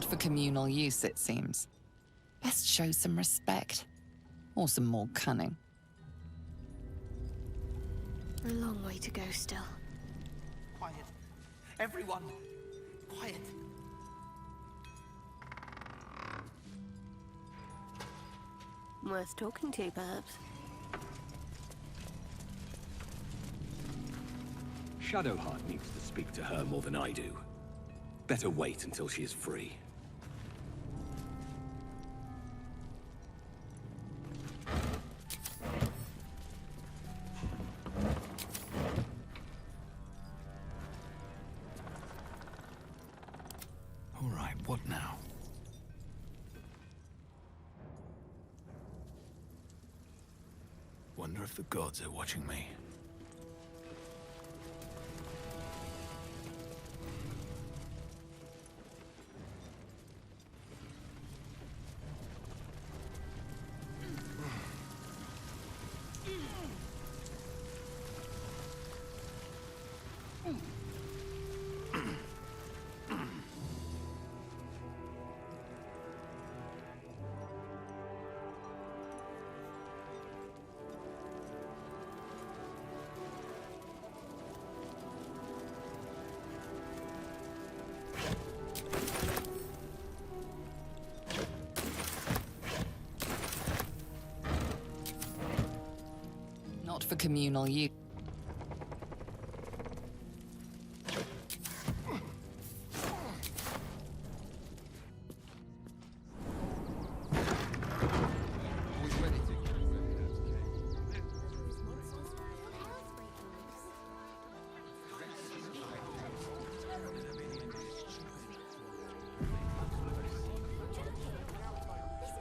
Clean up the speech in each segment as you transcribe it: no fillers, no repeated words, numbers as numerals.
for communal use, it seems. Best show some respect. Or some more cunning. A long way to go still. Quiet. Everyone, quiet. Worth talking to, perhaps. Shadowheart needs to speak to her more than I do. Better wait until she is free. All right, what now? Wonder if the gods are watching me. Not for communal use.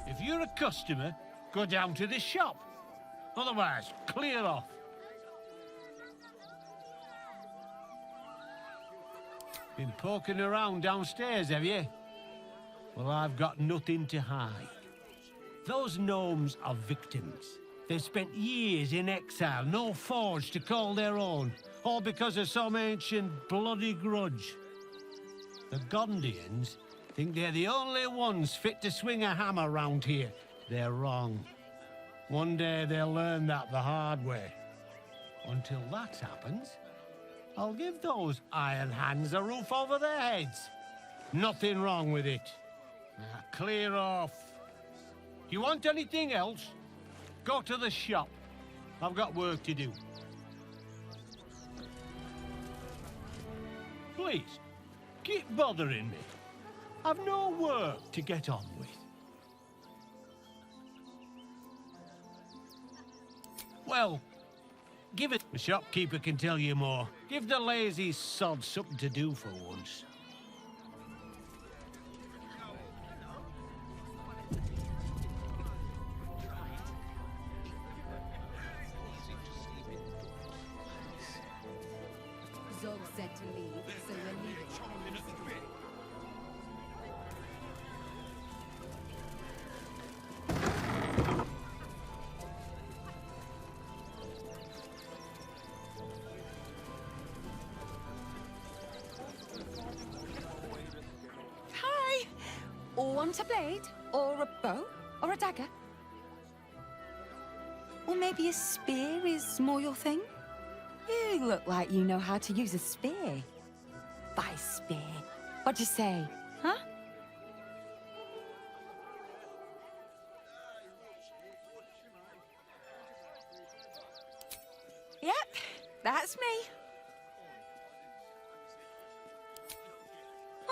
If you're a customer, go down to the shop. Otherwise, clear off. Been poking around downstairs, have you? Well, I've got nothing to hide. Those gnomes are victims. They've spent years in exile, no forge to call their own, all because of some ancient bloody grudge. The Gondians think they're the only ones fit to swing a hammer round here. They're wrong. One day they'll learn that the hard way. Until that happens, I'll give those iron hands a roof over their heads. Nothing wrong with it. Now, clear off. You want anything else? Go to the shop. I've got work to do. Please, keep bothering me. I've no work to get on with. Well, give it. The shopkeeper can tell you more. Give the lazy sod something to do for once. Zog said to leave, so we're leaving. Hi! Want a blade? Or a bow? Or a dagger? Or maybe a spear is more your thing? You look like you know how to use a spear. By spear. What'd you say, huh? Yep, that's me.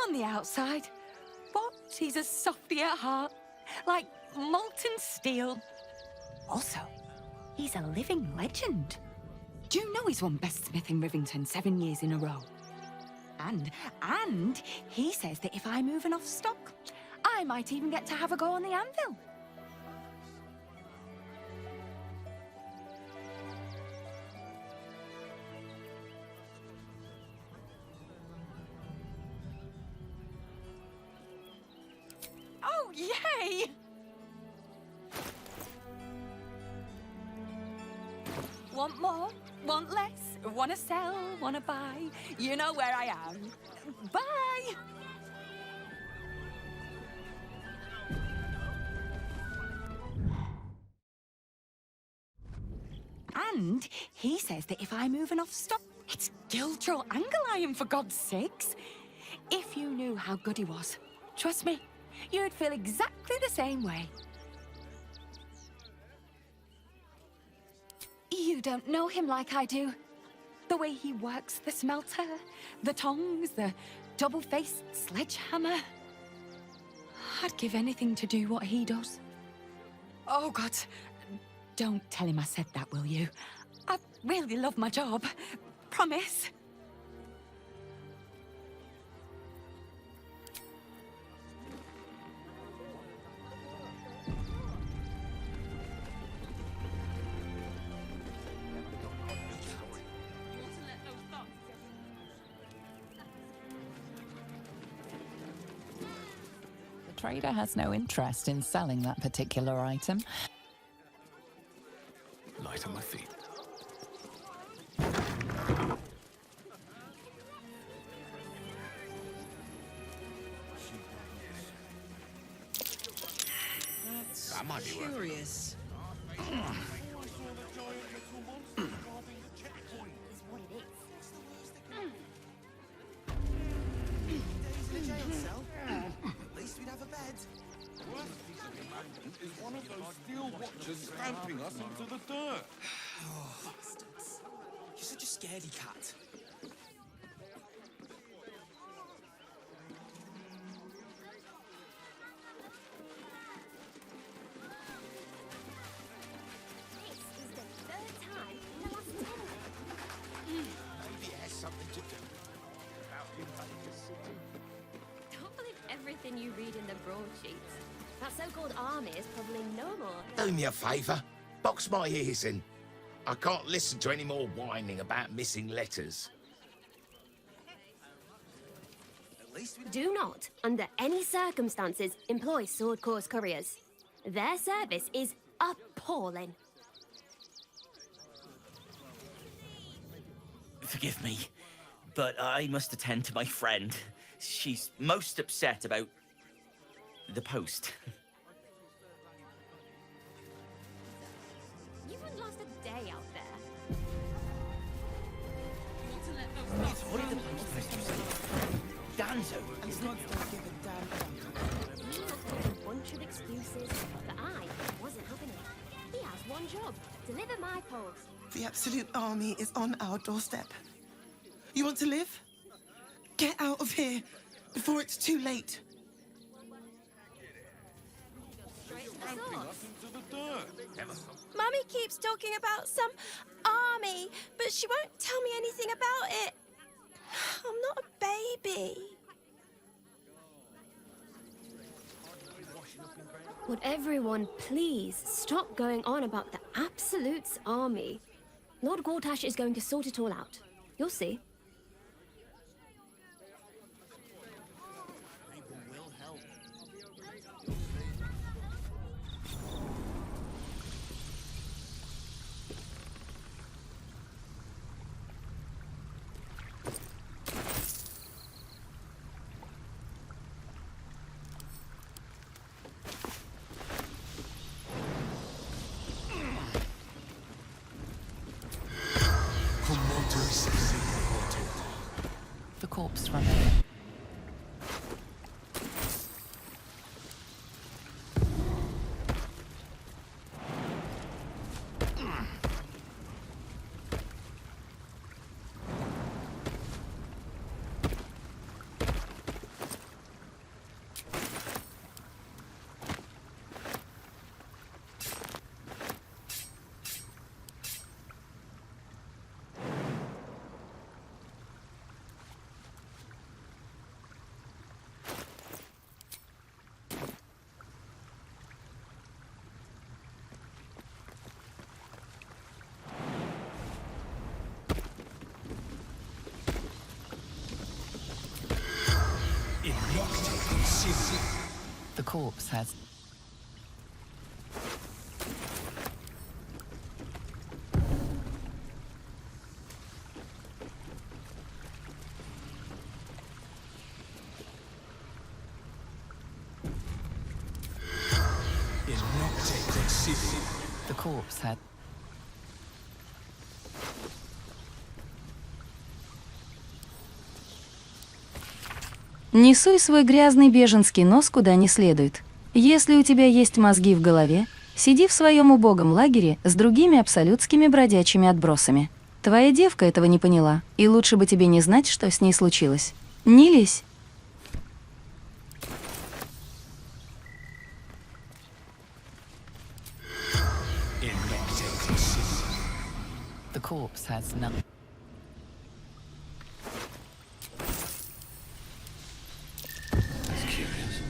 On the outside, but he's a softy at heart, like molten steel. Also, he's a living legend. Do you know he's won Best Smith in Rivington 7 years in a row? And he says that if I move enough stock, I might even get to have a go on the anvil. Oh, yay! Want more? Want less? Wanna sell? Wanna buy? You know where I am. Bye! And he says that if I move enough stuff, it's Giltro Angelion, for God's sakes. If you knew how good he was, trust me, you'd feel exactly the same way. You don't know him like I do. The way he works the smelter, the tongs, the double-faced sledgehammer. I'd give anything to do what he does. Oh, God. Don't tell him I said that, will you? I really love my job. Promise. The trader has no interest in selling that particular item. Light on my feet. That might be worth it. Curious. At least we'd have a bed. Is one of those steel watchers stamping us into the dirt. Bastards. You're such a scaredy cat. This is the third time in the last 10 minutes. Maybe it has something to do about invading the city. Don't believe everything you read in the broadsheets. That so-called army is probably no more. Do me a favour. Box my ears in. I can't listen to any more whining about missing letters. At least we Do not, under any circumstances, employ Sword Course couriers. Their service is appalling. Forgive me, but I must attend to my friend. She's most upset about the post. You wouldn't last a day out there. What did the postmaster say? Danzo, isn't it? He has got a bunch of excuses, but I wasn't having it. He has one job: deliver my post. The absolute army is on our doorstep. You want to live? Get out of here before it's too late. Mummy keeps talking about some army, but she won't tell me anything about it. I'm not a baby. Would everyone please stop going on about the Absolute's army? Lord Gortash is going to sort it all out. You'll see. The corpse runner. The corpse has... The corpse had... Не суй свой грязный беженский нос куда не следует. Если у тебя есть мозги в голове, сиди в своем убогом лагере с другими абсолютскими бродячими отбросами. Твоя девка этого не поняла, и лучше бы тебе не знать, что с ней случилось. Не лезь. The corpse has none. That's curious.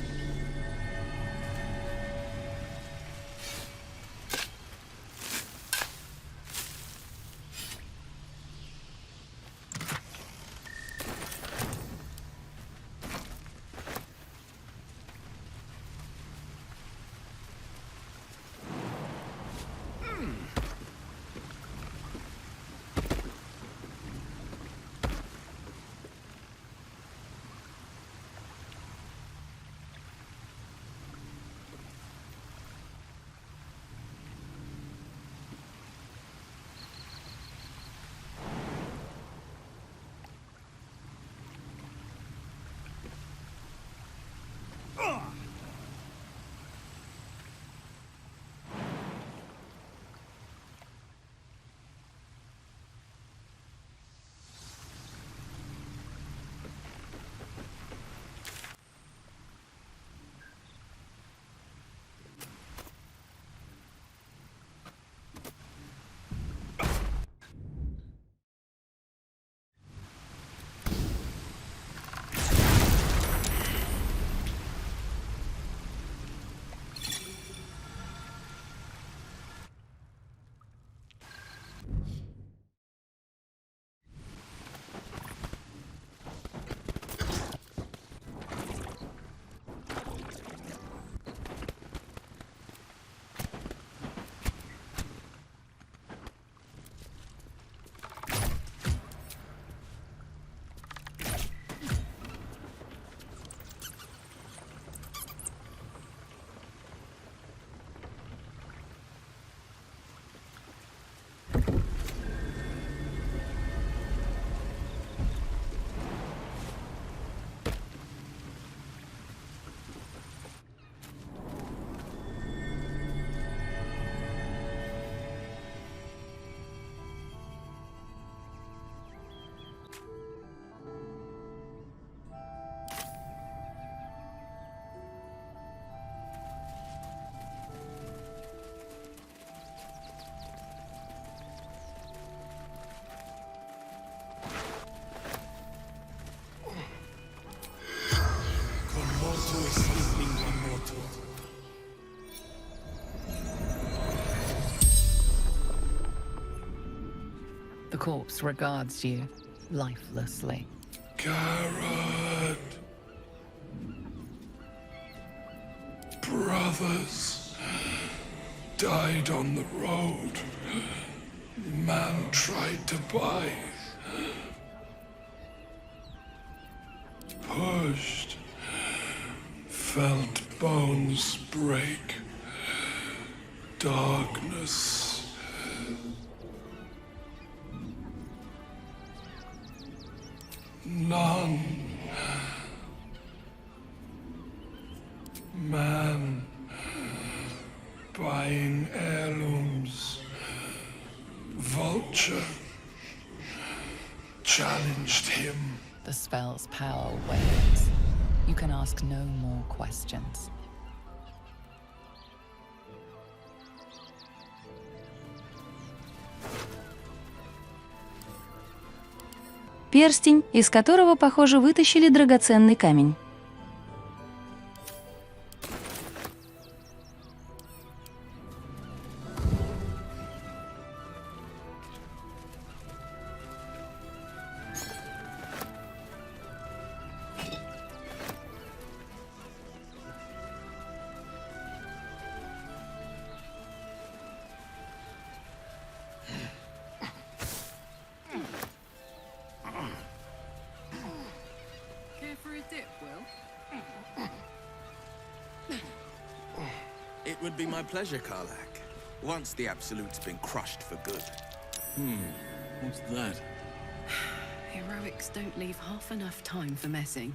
The corpse regards you lifelessly. Garrett. Brothers died on the road. Man tried to buy. Pushed. Felt bones break. Darkness. None. Man buying heirlooms. Vulture challenged him. The spell's power wanes. You can ask no more questions. Перстень, из которого, похоже, вытащили драгоценный камень. It would be my pleasure, Karlak. Once the Absolute's been crushed for good. What's that? Heroics don't leave half enough time for messing.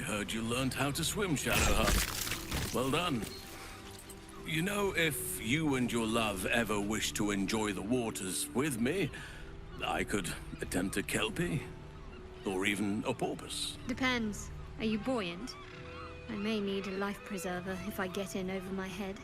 heard you learned how to swim, Shadowheart. Well done. You know, if you and your love ever wish to enjoy the waters with me, I could attempt a kelpie, or even a porpoise. Depends. Are you buoyant? I may need a life preserver if I get in over my head.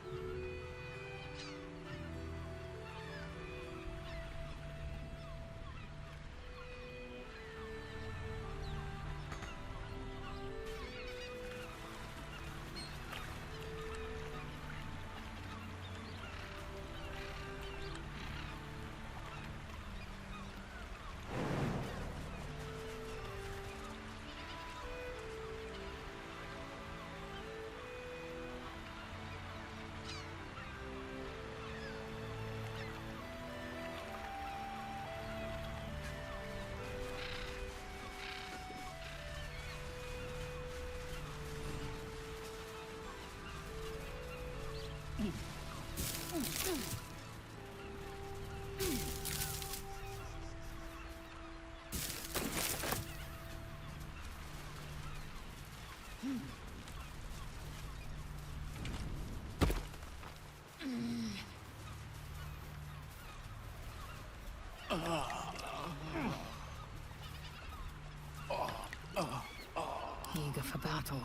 Eager for battle.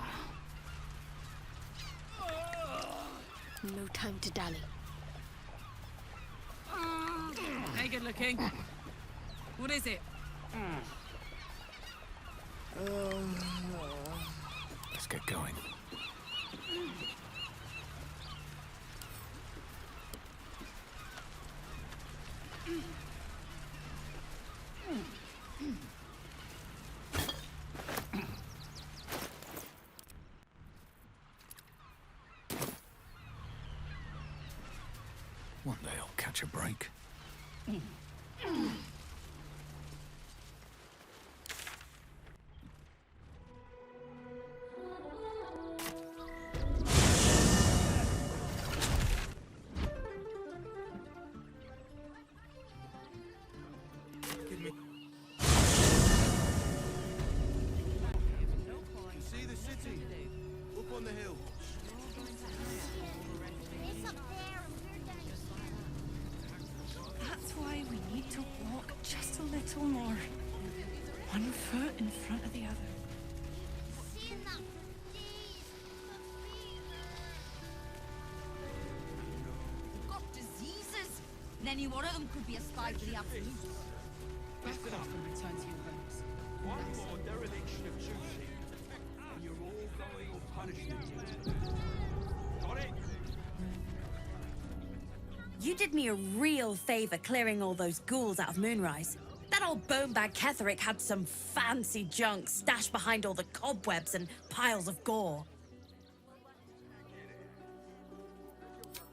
No time to dally. Hey, good looking. What is it? Let's get going. One day I'll catch a break. See the city? Up on the hill. That's why we need to walk just a little more. One foot in front of the other. We've got diseases. And any one of them could be a spy for the absolutes. Back off and return to your homes. One more dereliction of duty, and you're all going punishment. Got it? You did me a real favor clearing all those ghouls out of Moonrise. That old bonebag Ketherick had some fancy junk stashed behind all the cobwebs and piles of gore.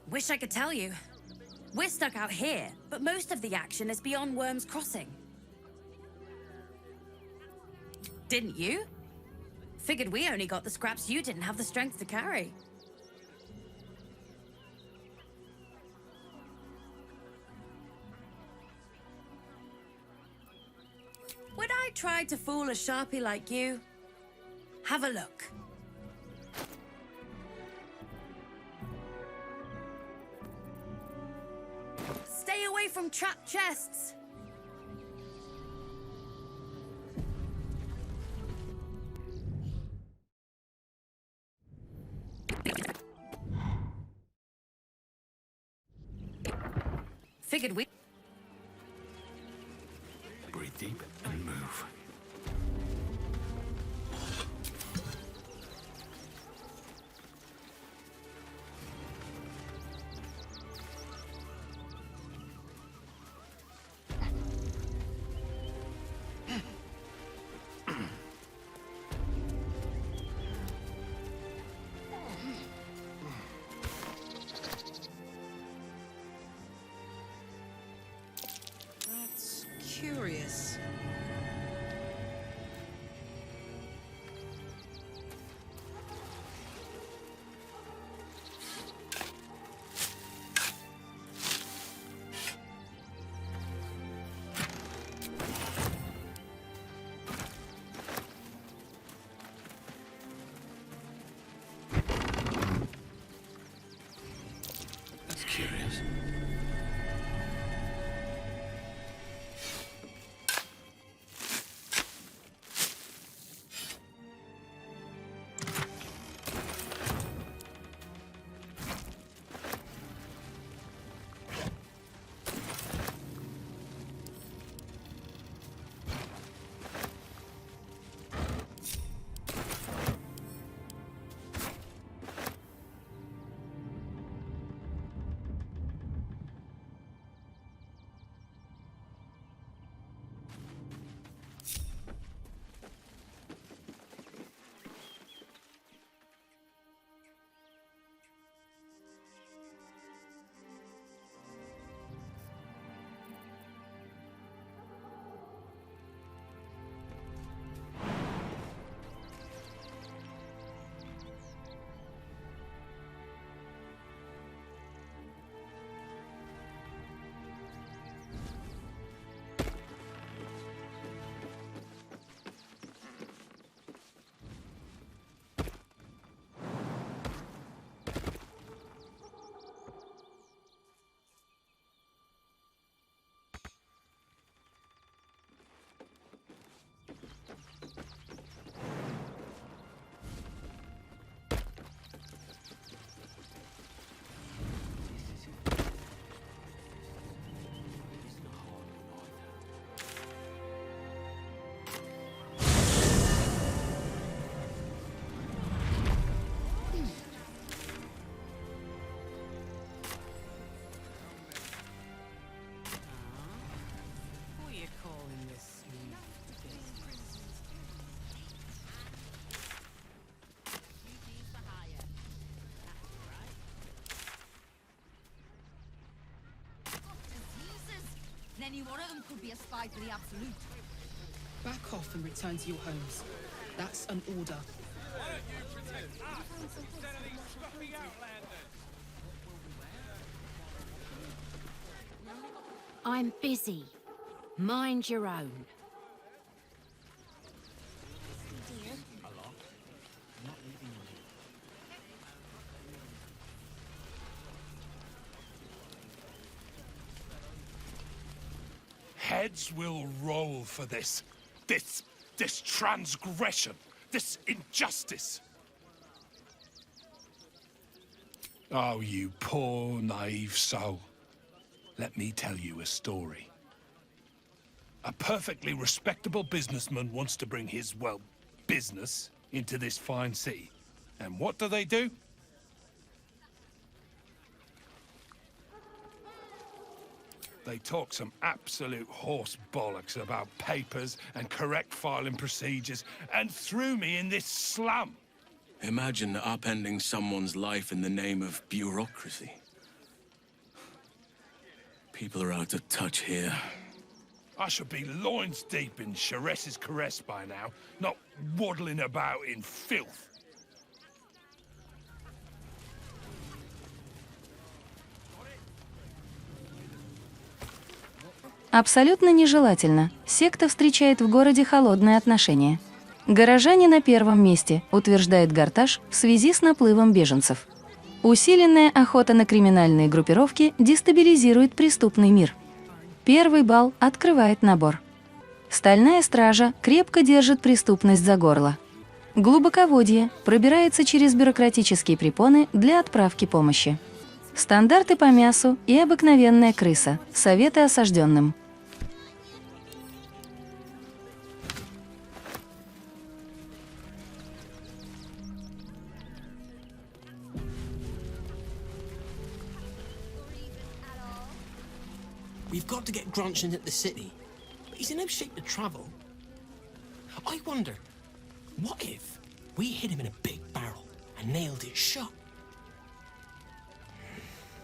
Wish I could tell you. We're stuck out here, but most of the action is beyond Worm's Crossing. Didn't you? Figured we only got the scraps you didn't have the strength to carry. Would I try to fool a sharpie like you? Have a look. Stay away from trapped chests. Figured we... Breathe deep and move. That's curious. and any one of them could be a spy for the Absolute. Back off and return to your homes. That's an order. Why don't you protect us instead of these scruffy outlanders? I'm busy. Mind your own. Heads will roll for this transgression, this injustice. Oh, you poor, naive soul. Let me tell you a story. A perfectly respectable businessman wants to bring his, well, business into this fine city. And what do? They talk some absolute horse bollocks about papers and correct filing procedures and threw me in this slum. Imagine upending someone's life in the name of bureaucracy. People are out of touch here. I should be loins deep in Sharess's caress by now, not waddling about in filth. Абсолютно нежелательно. Секта встречает в городе холодные отношения. Горожане на первом месте, утверждает Гарташ в связи с наплывом беженцев. Усиленная охота на криминальные группировки дестабилизирует преступный мир. Первый балл открывает набор. Стальная стража крепко держит преступность за горло. Глубоководье пробирается через бюрократические препоны для отправки помощи. Стандарты по мясу и обыкновенная крыса. Советы осажденным. We've got to get Grunch into the city, but he's in no shape to travel. I wonder, what if we hid him in a big barrel and nailed it shut?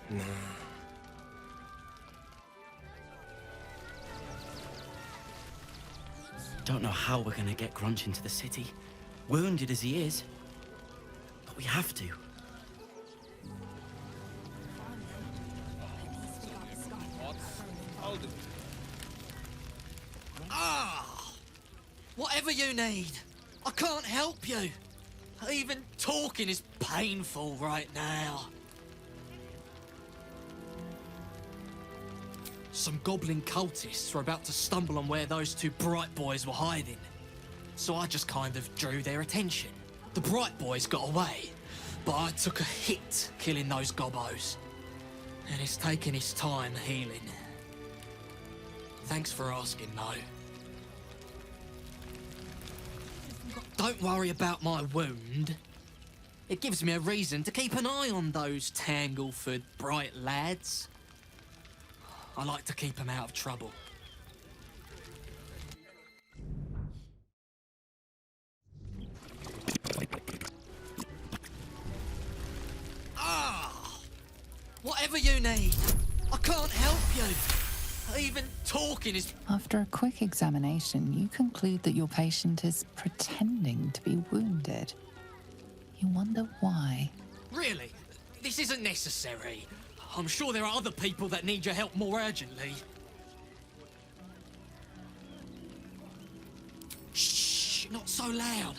Nah. Don't know how we're gonna get Grunch into the city, wounded as he is, but we have to. Whatever you need, I can't help you. Even talking is painful right now. Some goblin cultists were about to stumble on where those two bright boys were hiding, so I just kind of drew their attention. The bright boys got away, but I took a hit killing those gobos, and it's taken its time healing. Thanks for asking, though. Don't worry about my wound. It gives me a reason to keep an eye on those Tangleford bright lads. I like to keep them out of trouble. Whatever you need, I can't help you. Even talking is... After a quick examination, you conclude that your patient is pretending to be wounded. You wonder why. Really? This isn't necessary. I'm sure there are other people that need your help more urgently. Shh, not so loud.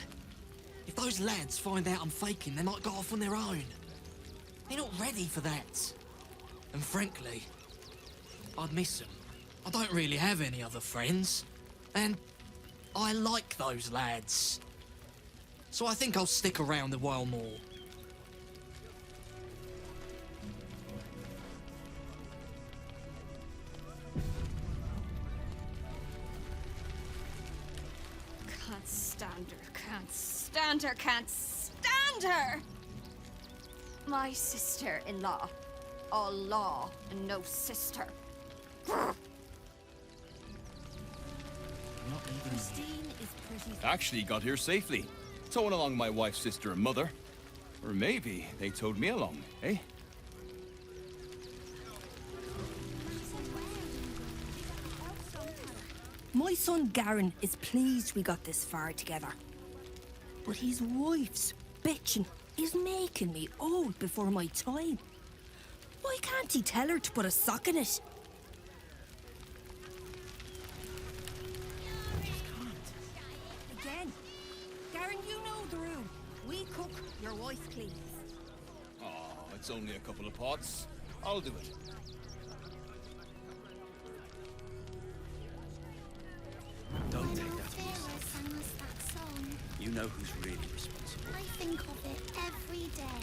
If those lads find out I'm faking, they might go off on their own. They're not ready for that. And frankly, I'd miss them. I don't really have any other friends. And I like those lads. So I think I'll stick around a while more. Can't stand her, can't stand her, can't stand her! My sister-in-law. All law and no sister. Christine is pretty... Actually got here safely. Towing along my wife's sister and mother. Or maybe they towed me along, eh? My son Garen is pleased we got this far together. But his wife's bitching is making me old before my time. Why can't he tell her to put a sock in it? Again. Garen, you know the room. We cook, your wife cleans. Oh, it's only a couple of pots. I'll do it. Don't take that on yourself. You know who's really responsible. I think of it every day.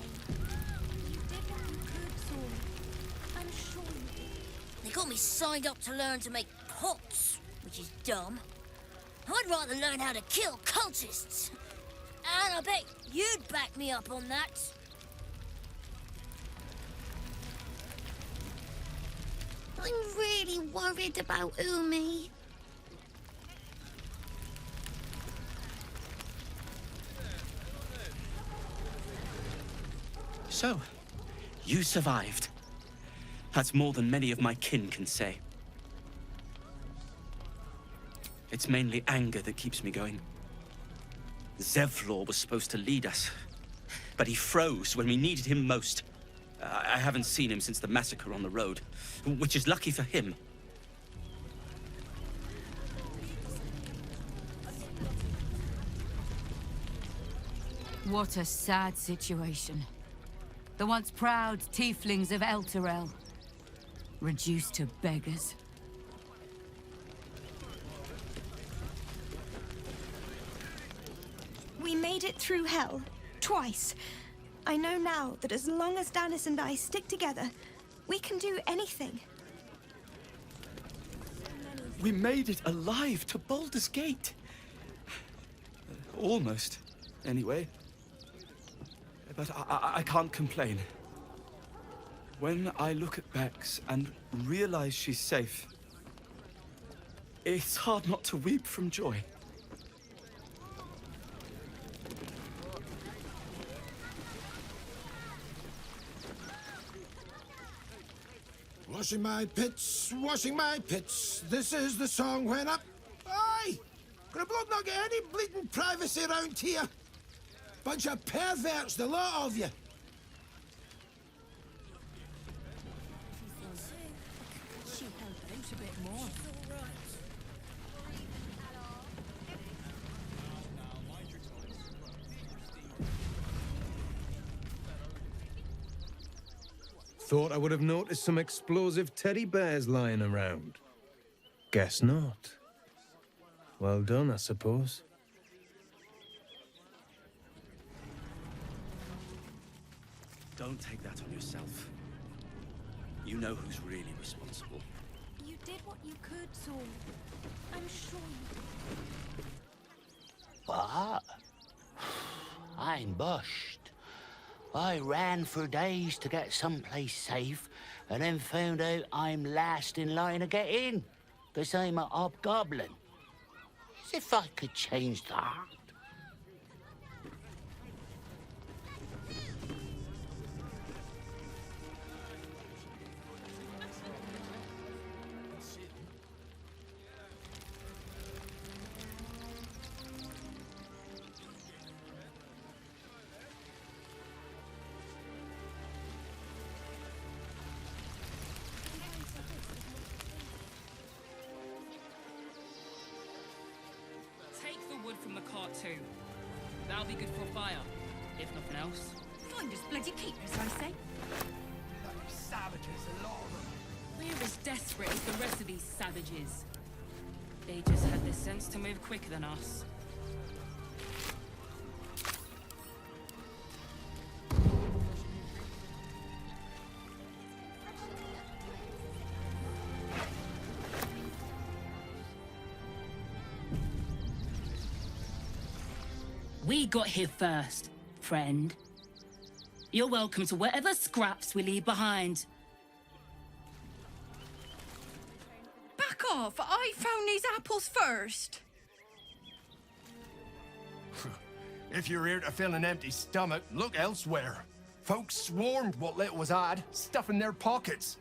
You did what you could, Saul. I'm sure you did. They got me signed up to learn to make pots, which is dumb. I'd rather learn how to kill cultists. And I bet you'd back me up on that. I'm really worried about Umi. So, you survived. That's more than many of my kin can say. It's mainly anger that keeps me going. Zevlor was supposed to lead us, but he froze when we needed him most. I haven't seen him since the massacre on the road, which is lucky for him. What a sad situation. The once proud tieflings of Elturel, reduced to beggars. We made it through hell, twice. I know now that as long as Danis and I stick together, we can do anything. We made it alive to Baldur's Gate. Almost, anyway. But I can't complain. When I look at Bex and realize she's safe, it's hard not to weep from joy. Washing my pits, this is the song when up. Aye! Could a bloke not get any bleeding privacy around here? Bunch of perverts, the lot of you. She helped out a bit more. Thought I would have noticed some explosive teddy bears lying around. Guess not. Well done, I suppose. Don't take that on yourself. You know who's really responsible. You did what you could, Saul. I'm sure you did. What? I'm bushed. I ran for days to get someplace safe, and then found out I'm last in line to get in, because I'm a hobgoblin. As if I could change that. Take the wood from the cart too. That'll be good for a fire, if nothing else. Find us bloody keepers, I say. Bloody savages, a lot of them. We're as desperate as the rest of these savages. They just had the sense to move quicker than us. We got here first, friend. You're welcome to whatever scraps we leave behind. Back off! I found these apples first. If you're here to fill an empty stomach, look elsewhere. Folks swarmed what little was had, stuffing their pockets.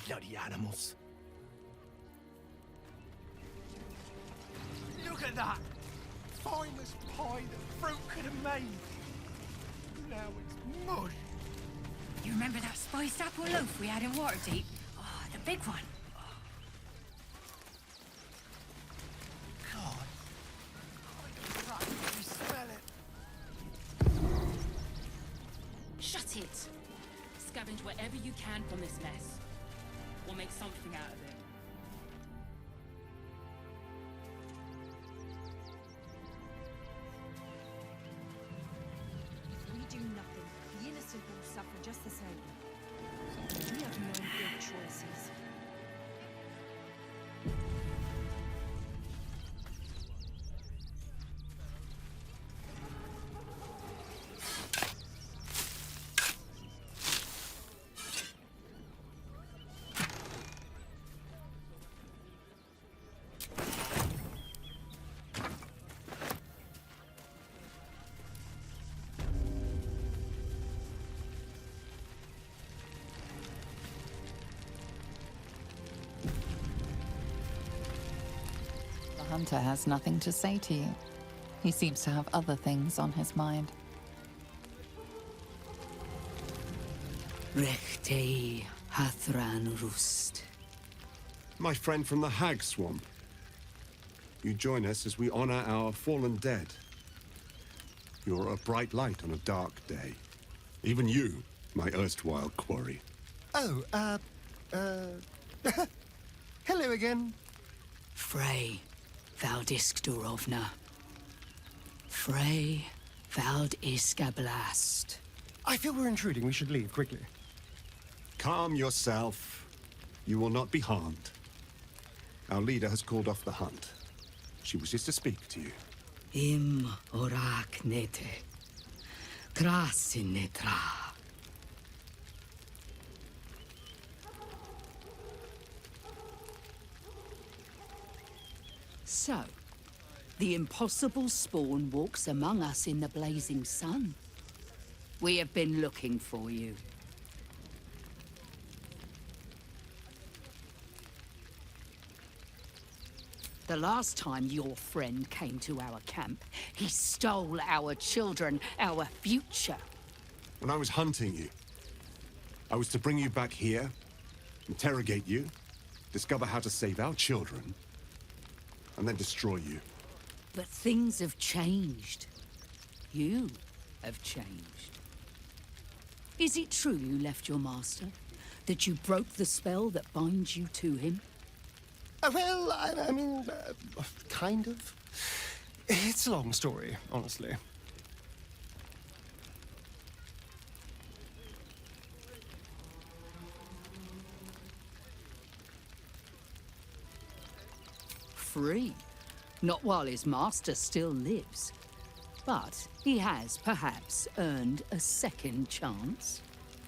Bloody animals. at that! Finest pie that fruit could have made. Now it's mush. You remember that spiced apple loaf we had in Waterdeep? Oh, the big one. God. I can smell it. Shut it! Scavenge whatever you can from this mess. We'll make something out of it. If we do nothing, the innocent will suffer just the same. We have no good choices. The hunter has nothing to say to you. He seems to have other things on his mind. Rechtei Hathran Rust. My friend from the Hag Swamp. You join us as we honor our fallen dead. You're a bright light on a dark day. Even you, my erstwhile quarry. Oh, hello again. Frey Valdisk Durovna. Frey Valdiska Blast. I feel we're intruding. We should leave quickly. Calm yourself. You will not be harmed. Our leader has called off the hunt. She wishes to speak to you. Im orak nete. Trasin netra. So, the impossible spawn walks among us in the blazing sun. We have been looking for you. The last time your friend came to our camp, he stole our children, our future. When I was hunting you, I was to bring you back here, interrogate you, discover how to save our children, and then destroy you. But things have changed. You have changed. Is it true you left your master? That you broke the spell that binds you to him? Well, I mean, kind of. It's a long story, honestly. Free. Not while his master still lives. But he has perhaps earned a second chance.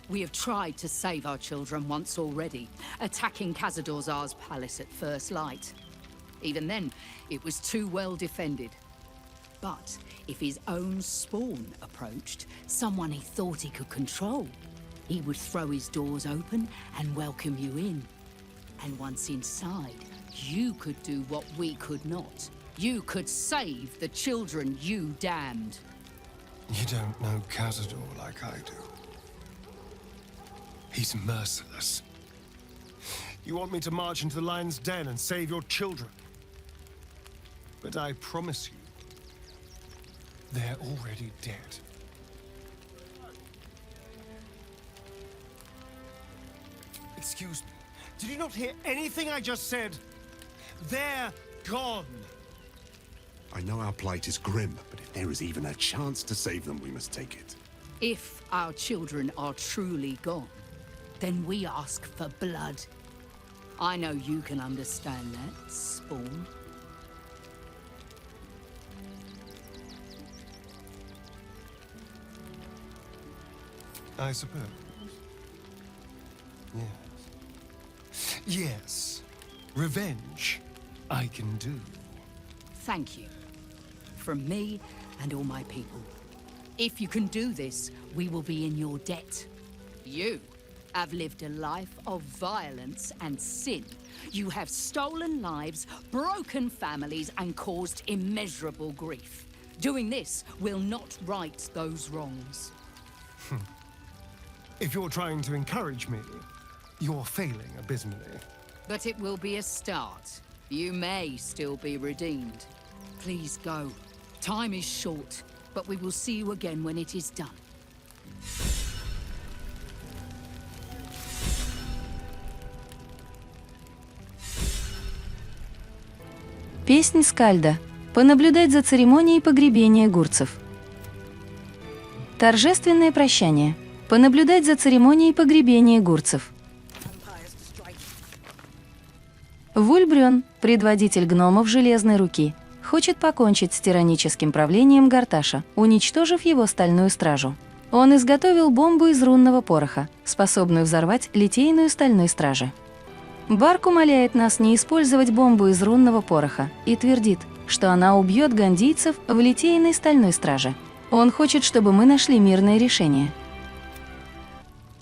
We have tried to save our children once already, attacking Khazad-dûr'Zar's palace at first light. Even then, it was too well defended. But if his own spawn approached, someone he thought he could control, he would throw his doors open and welcome you in. And once inside, you could do what we could not. You could save the children you damned. You don't know Khazad-dûr like I do. He's merciless. You want me to march into the lion's den and save your children? But I promise you, they're already dead. Excuse me. Did you not hear anything I just said? They're gone. I know our plight is grim, but if there is even a chance to save them, we must take it. If our children are truly gone, then we ask for blood. I know you can understand that, Spawn. I suppose. Yes. Yes. Revenge, I can do. Thank you. From me and all my people. If you can do this, we will be in your debt. You have lived a life of violence and sin. You have stolen lives, broken families, and caused immeasurable grief. Doing this will not right those wrongs. If you're trying to encourage me, you're failing abysmally. But it will be a start. You may still be redeemed. Please go. Time is short, but we will see you again when it is done. Песнь Скальда. Понаблюдать за церемонией погребения гурцев. Торжественное прощание. Понаблюдать за церемонией погребения гурцев. Вульбрён, предводитель гномов Железной Руки, хочет покончить с тираническим правлением Гарташа, уничтожив его стальную стражу. Он изготовил бомбу из рунного пороха, способную взорвать литейную стальной стражи. Барк умоляет нас не использовать бомбу из рунного пороха и твердит, что она убьет гандийцев в литейной стальной страже. Он хочет, чтобы мы нашли мирное решение.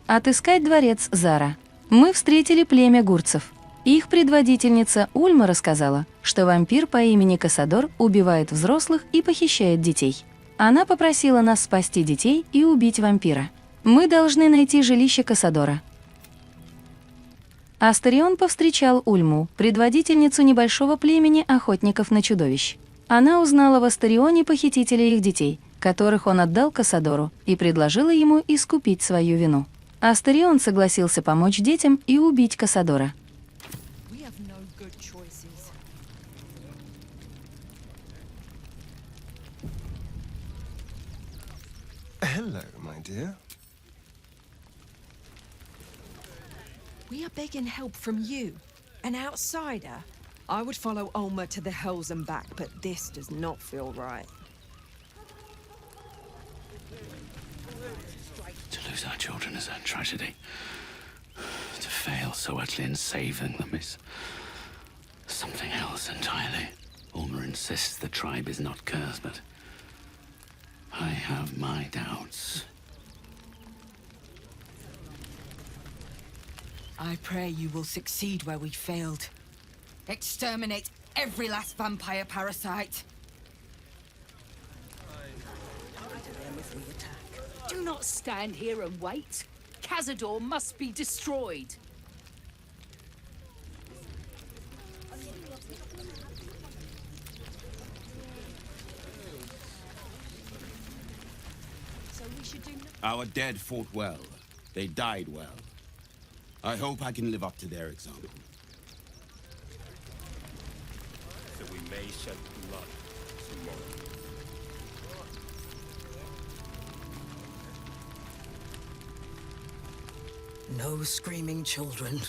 Отыскать дворец Зара. Мы встретили племя гурцев. Их предводительница Ульма рассказала, что вампир по имени Кассадор убивает взрослых и похищает детей. Она попросила нас спасти детей и убить вампира. Мы должны найти жилище Кассадора. Астарион повстречал Ульму, предводительницу небольшого племени охотников на чудовищ. Она узнала в Астарионе похитителя их детей, которых он отдал Кассадору, и предложила ему искупить свою вину. Астарион согласился помочь детям и убить Кассадора. Hello, my dear. We are begging help from you, an outsider. I would follow Ulma to the hells and back, but this does not feel right. To lose our children is a tragedy. To fail so utterly in saving them is something else entirely. Ulma insists the tribe is not cursed, but I have my doubts. I pray you will succeed where we failed. Exterminate every last vampire parasite. Do not stand here and wait. Cazador must be destroyed. Our dead fought well. They died well. I hope I can live up to their example. So we may shed blood tomorrow. No screaming children.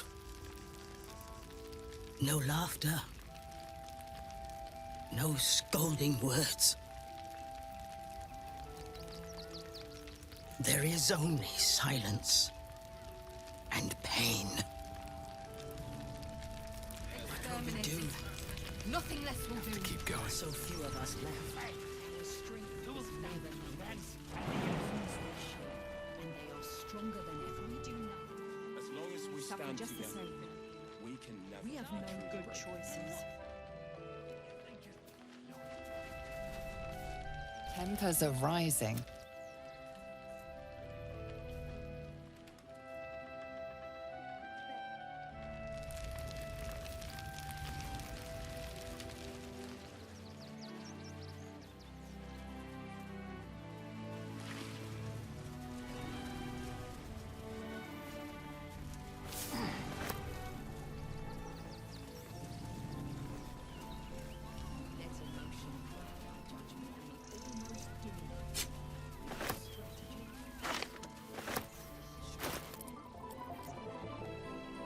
No laughter. No scolding words. There is only silence and pain. What will we do? Nothing less will do. Keep going. So few of us left. And they are stronger than ever. We do nothing. As long as we stand just the together, same. we can never. We have no good choices. Tempers are rising.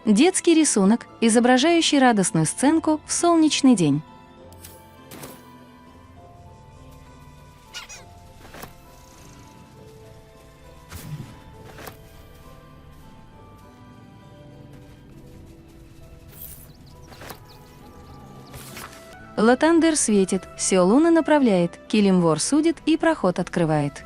Детский рисунок, изображающий радостную сценку в солнечный день. Латандер светит, Сеолуна направляет, Килимвор судит и проход открывает.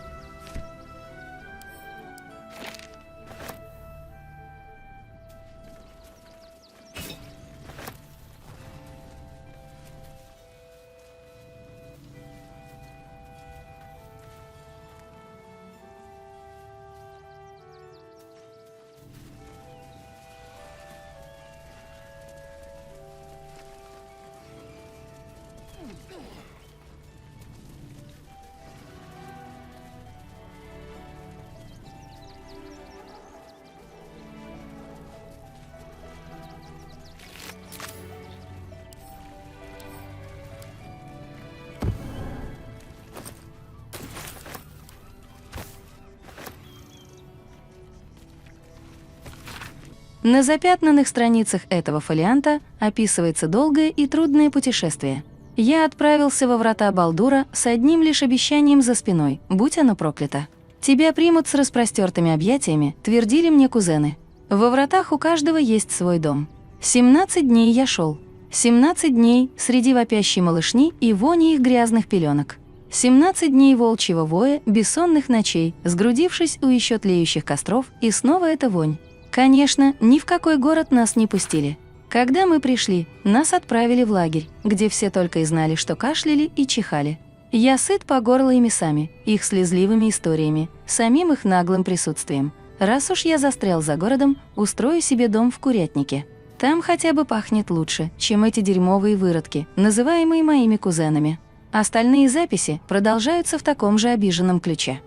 На запятнанных страницах этого фолианта описывается долгое и трудное путешествие. Я отправился во врата Балдура с одним лишь обещанием за спиной, будь оно проклято. «Тебя примут с распростертыми объятиями», — твердили мне кузены. Во вратах у каждого есть свой дом. 17 дней я шел. 17 дней среди вопящей малышни и вони их грязных пеленок. 17 дней волчьего воя, бессонных ночей, сгрудившись у еще тлеющих костров, и снова эта вонь. Конечно, ни в какой город нас не пустили. Когда мы пришли, нас отправили в лагерь, где все только и знали, что кашляли и чихали. Я сыт по горло ими сами, их слезливыми историями, самим их наглым присутствием. Раз уж я застрял за городом, устрою себе дом в курятнике. Там хотя бы пахнет лучше, чем эти дерьмовые выродки, называемые моими кузенами. Остальные записи продолжаются в таком же обиженном ключе.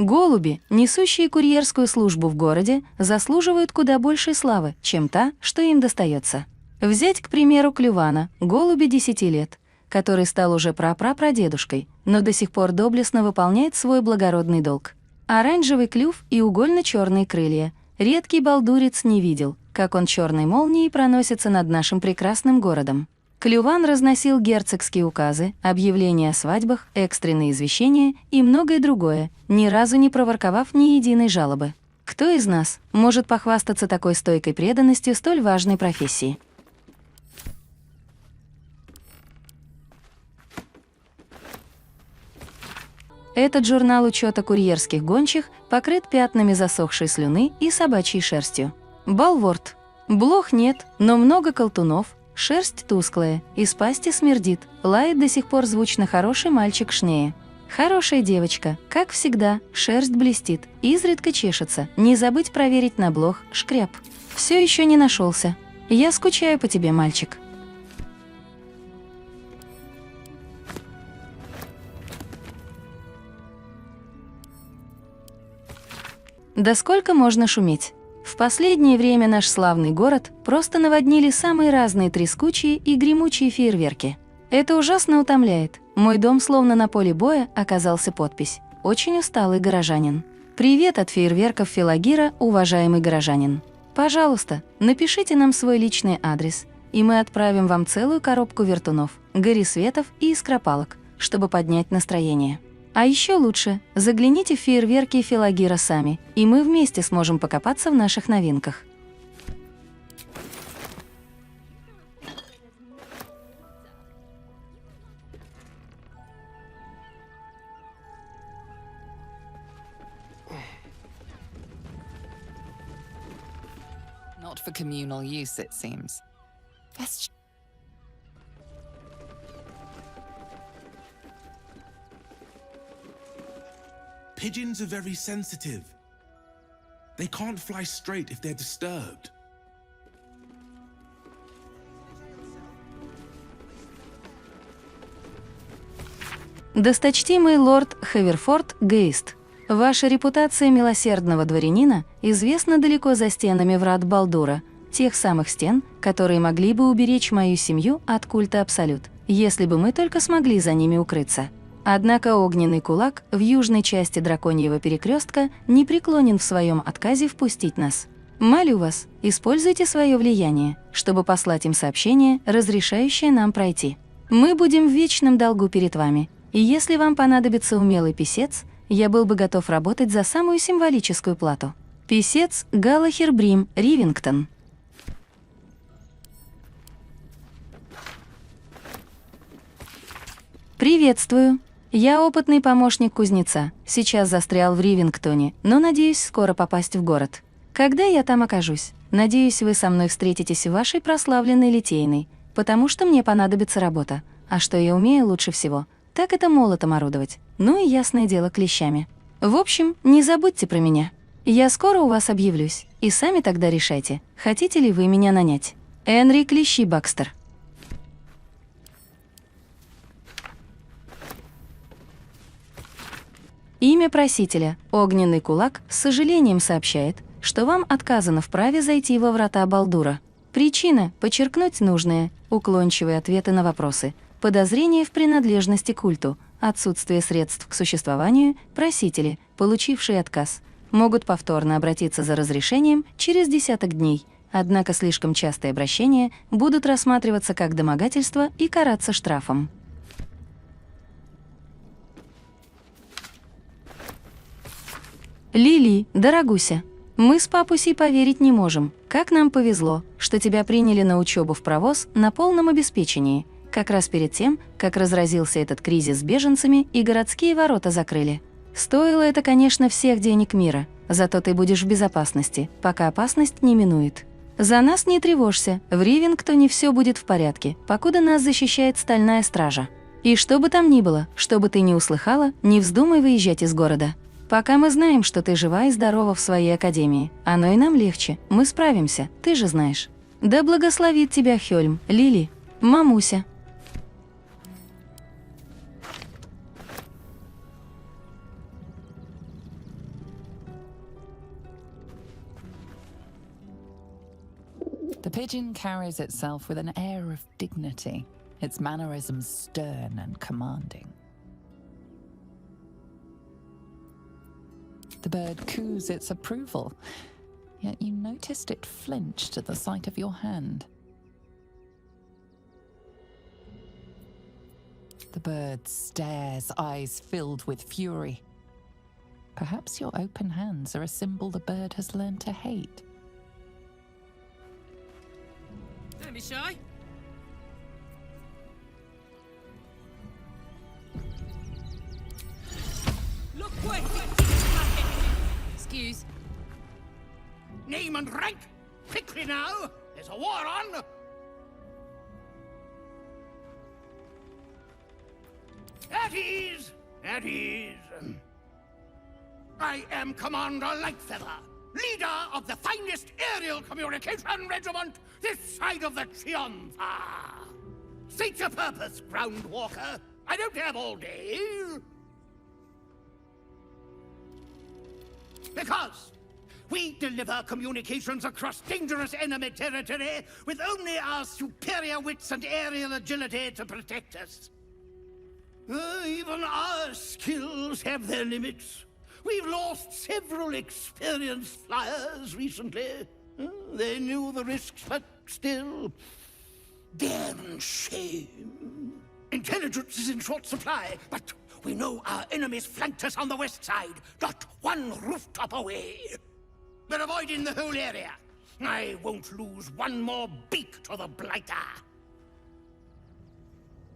Голуби, несущие курьерскую службу в городе, заслуживают куда большей славы, чем та, что им достается. Взять, к примеру, клювана, голубя 10 лет, который стал уже прапрапрадедушкой, но до сих пор доблестно выполняет свой благородный долг. Оранжевый клюв и угольно-черные крылья. Редкий балдурец не видел, как он черной молнией проносится над нашим прекрасным городом. Клюван разносил герцогские указы, объявления о свадьбах, экстренные извещения и многое другое, ни разу не проворковав ни единой жалобы. Кто из нас может похвастаться такой стойкой преданностью столь важной профессии? Этот журнал учета курьерских гончих покрыт пятнами засохшей слюны и собачьей шерстью. Балворд. Блох нет, но много колтунов. Шерсть тусклая, из пасти смердит, лает до сих пор звучно хороший мальчик Шнея. Хорошая девочка, как всегда, шерсть блестит, изредка чешется, не забыть проверить на блох, шкряб. Все еще не нашелся. Я скучаю по тебе, мальчик. Да сколько можно шуметь? В последнее время наш славный город просто наводнили самые разные трескучие и гремучие фейерверки. Это ужасно утомляет. Мой дом словно на поле боя оказался подпись «Очень усталый горожанин». Привет от фейерверков Филагира, уважаемый горожанин. Пожалуйста, напишите нам свой личный адрес, и мы отправим вам целую коробку вертунов, горесветов и искропалок, чтобы поднять настроение. А еще лучше, загляните в фейерверки Филагира сами, и мы вместе сможем покопаться в наших новинках. Not for communal use, it seems. Pigeons are very sensitive. They can't fly straight if they're disturbed. Досточтимый лорд Хаверфорд Гейст, ваша репутация милосердного дворянина известна далеко за стенами врат Балдура, тех самых стен, которые могли бы уберечь мою семью от культа Абсолют, если бы мы только смогли за ними укрыться. Однако огненный кулак в южной части драконьего перекрестка не преклонен в своем отказе впустить нас. Молю вас, используйте свое влияние, чтобы послать им сообщение, разрешающее нам пройти. Мы будем в вечном долгу перед вами, и если вам понадобится умелый писец, я был бы готов работать за самую символическую плату. Писец Галлахер Брим Ривингтон. Приветствую. Я опытный помощник кузнеца. Сейчас застрял в Ривингтоне, но надеюсь скоро попасть в город. Когда я там окажусь, надеюсь, вы со мной встретитесь в вашей прославленной литейной, потому что мне понадобится работа. А что я умею лучше всего, так это молотом орудовать. Ну и ясное дело клещами. В общем, не забудьте про меня. Я скоро у вас объявлюсь, и сами тогда решайте, хотите ли вы меня нанять. Энри Клещи Бакстер. Имя просителя, Огненный кулак, с сожалением сообщает, что вам отказано в праве зайти во врата Балдура. Причина – подчеркнуть нужные, уклончивые ответы на вопросы, подозрения в принадлежности к культу, отсутствие средств к существованию, просители, получившие отказ, могут повторно обратиться за разрешением через 10 дней, однако слишком частые обращения будут рассматриваться как домогательство и караться штрафом. Лили, дорогуся, мы с папусей поверить не можем, как нам повезло, что тебя приняли на учебу в провоз на полном обеспечении, как раз перед тем, как разразился этот кризис с беженцами и городские ворота закрыли. Стоило это, конечно, всех денег мира, зато ты будешь в безопасности, пока опасность не минует. За нас не тревожься, в Ривингтоне все будет в порядке, покуда нас защищает стальная стража. И что бы там ни было, что бы ты ни услыхала, не вздумай выезжать из города. Пока мы знаем, что ты жива и здорова в своей академии, оно и нам легче, мы справимся, ты же знаешь. Да благословит тебя Хёльм, Лили, мамуся. The pigeon carries itself with an air of dignity, its mannerisms stern and commanding. The bird coos its approval, yet you noticed it flinched at the sight of your hand. The bird stares, eyes filled with fury. Perhaps your open hands are a symbol the bird has learned to hate. Don't be shy. Look quick! Excuse. Name and rank! Quickly now! There's a war on! At ease! At ease! I am Commander Lightfeather, leader of the finest aerial communication regiment this side of the Triumpha. State your purpose, Groundwalker. I don't have all day. Because we deliver communications across dangerous enemy territory with only our superior wits and aerial agility to protect us. Even our skills have their limits. We've lost several experienced flyers recently. They knew the risks, but still, damn shame. Intelligence is in short supply, but we know our enemies flanked us on the west side, not one rooftop away. We're avoiding the whole area. I won't lose one more beak to the blighter.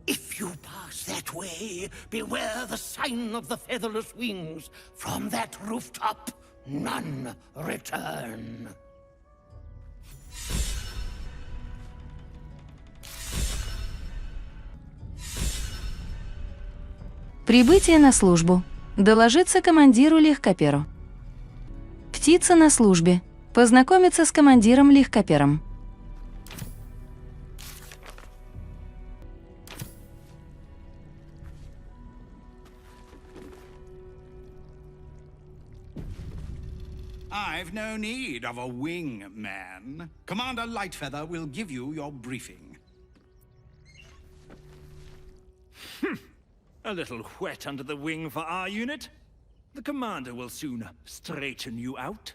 If you pass that way, beware the sign of the featherless wings. From that rooftop, none return. Прибытие на службу. Доложиться командиру легкоперу. Птица на службе. Познакомиться с командиром легкопером. I've no need of a wing man. Commander Lightfeather will give you your briefing. A little wet under the wing for our unit. The commander will soon straighten you out.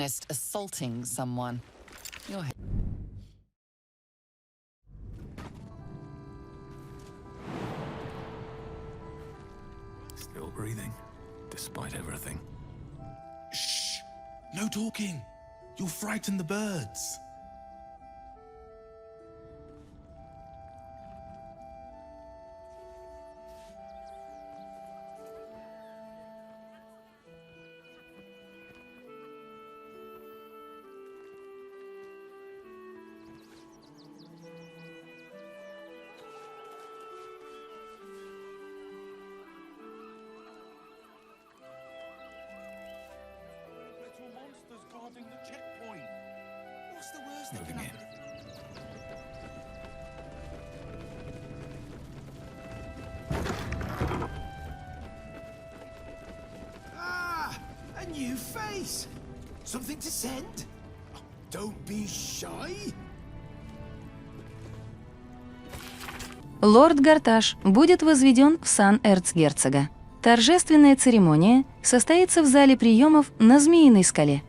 witnessed assaulting someone. Your Still breathing, despite everything. Shh! No talking. You'll frighten the birds. Moving in. Ah, a new face. Something to send? Don't be shy. Лорд Гарташ будет возведен в сан эрцгерцога. Торжественная церемония состоится в зале приемов на Змеиной скале.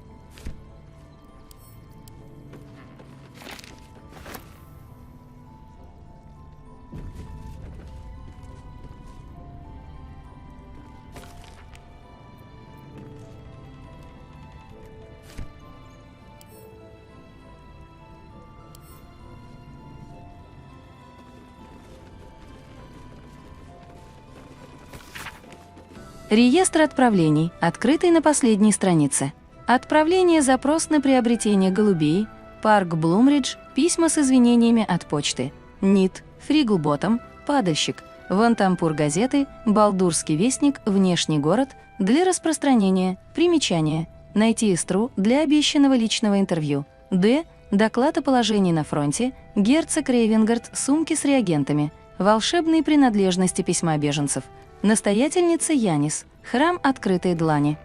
Реестр отправлений, открытый на последней странице. Отправление, запрос на приобретение голубей, парк Блумридж, письма с извинениями от почты, НИТ, Фриглботом, падальщик, Вантампур газеты, Балдурский вестник, внешний город, для распространения, примечание, найти истру для обещанного личного интервью, Д, доклад о положении на фронте, герцог Рейвенгард, сумки с реагентами, волшебные принадлежности письма беженцев, настоятельница Янис, храм открытой длани.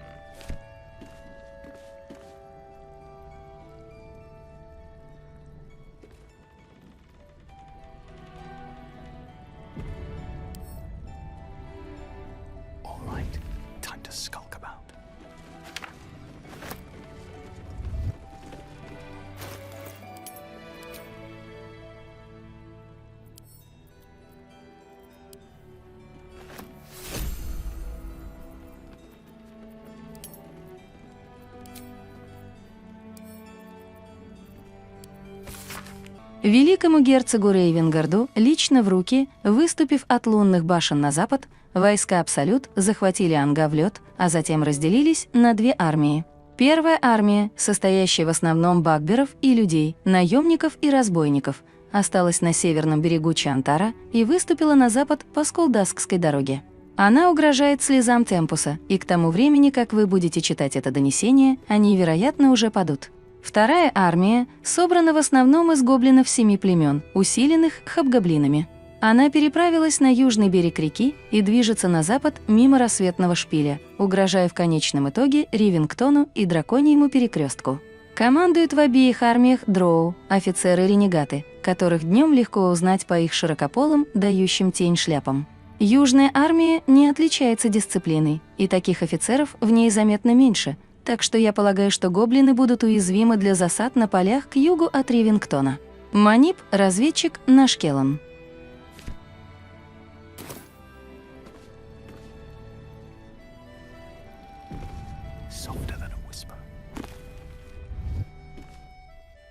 All right, time to skulk about. Великому герцогу Рейвенгарду лично в руки, выступив от лунных башен на запад, войска Абсолют захватили Ангавлет, а затем разделились на две армии. Первая армия, состоящая в основном багберов и людей, наемников и разбойников, осталась на северном берегу Чантара и выступила на запад по Скулдаскской дороге. Она угрожает слезам Темпуса, и к тому времени, как вы будете читать это донесение, они, вероятно, уже падут. Вторая армия собрана в основном из гоблинов 7 племен, усиленных хобгоблинами. Она переправилась на южный берег реки и движется на запад мимо рассветного шпиля, угрожая в конечном итоге Ривингтону и Драконьему перекрестку. Командуют в обеих армиях дроу, офицеры-ренегаты, которых днем легко узнать по их широкополым, дающим тень шляпам. Южная армия не отличается дисциплиной, и таких офицеров в ней заметно меньше, так что я полагаю, что гоблины будут уязвимы для засад на полях к югу от Ривингтона. Манип – разведчик Нашкелан.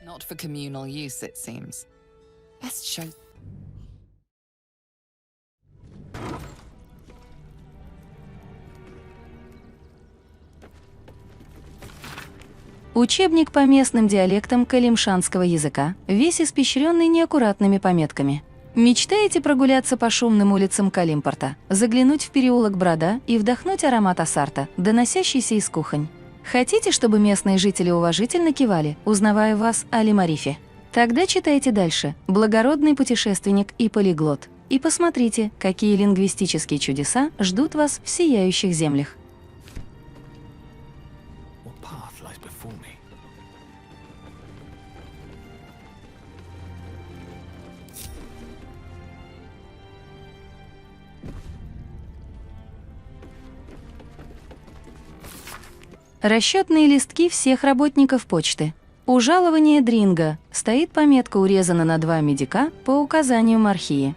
Not for communal use, it seems. Best show. Учебник по местным диалектам калимшанского языка, весь испещренный неаккуратными пометками. Мечтаете прогуляться по шумным улицам Калимпорта, заглянуть в переулок Брода и вдохнуть аромат ассарта, доносящийся из кухонь? Хотите, чтобы местные жители уважительно кивали, узнавая вас о Лимарифе? Тогда читайте дальше «Благородный путешественник и полиглот» и посмотрите, какие лингвистические чудеса ждут вас в сияющих землях. Расчетные листки всех работников почты. У жалования Дринга стоит пометка «Урезана на 2 медика» по указанию Мархии.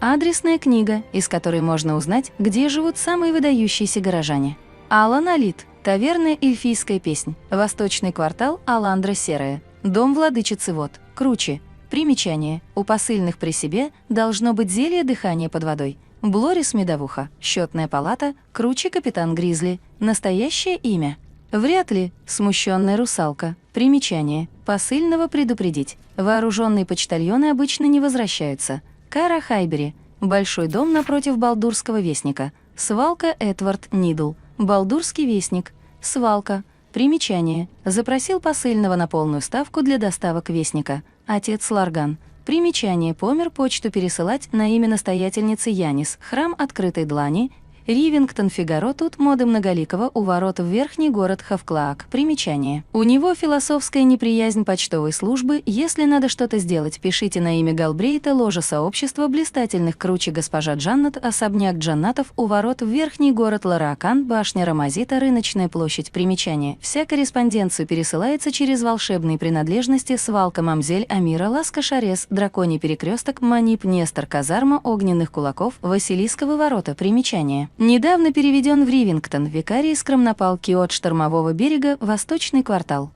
Адресная книга, из которой можно узнать, где живут самые выдающиеся горожане. Алан Алит, таверна «Эльфийская песнь», восточный квартал Аландра Серая, дом владычицы Вод, Круче. Примечание. У посыльных при себе должно быть зелье дыхания под водой. Блорис Медовуха, счетная палата, Круче капитан Гризли. Настоящее имя. Вряд ли. Смущенная русалка. Примечание. Посыльного предупредить. Вооруженные почтальоны обычно не возвращаются. Кара Хайбери. Большой дом напротив Балдурского вестника. Свалка Эдвард Нидл. Балдурский вестник. Свалка. Примечание. Запросил посыльного на полную ставку для доставок вестника. Отец Ларган. Примечание. Помер почту пересылать на имя настоятельницы Янис. Храм открытой длани. Ривингтон Фигаро тут моды многоликого у ворот в верхний город Хавклаак. Примечание. У него философская неприязнь почтовой службы. Если надо что-то сделать, пишите на имя Галбрейта, ложа сообщества блистательных Круче госпожа Джаннат, особняк Джаннатов у ворот в верхний город Лараакан, башня Рамазита, рыночная площадь. Примечание. Вся корреспонденция пересылается через волшебные принадлежности: свалка Мамзель Амира, Ласка Шарес, драконий перекресток, Манип Нестор, казарма огненных кулаков, Василисковы ворота. Примечание. Недавно переведен в Ривингтон, викарий Скромнопалки от штормового берега, восточный квартал.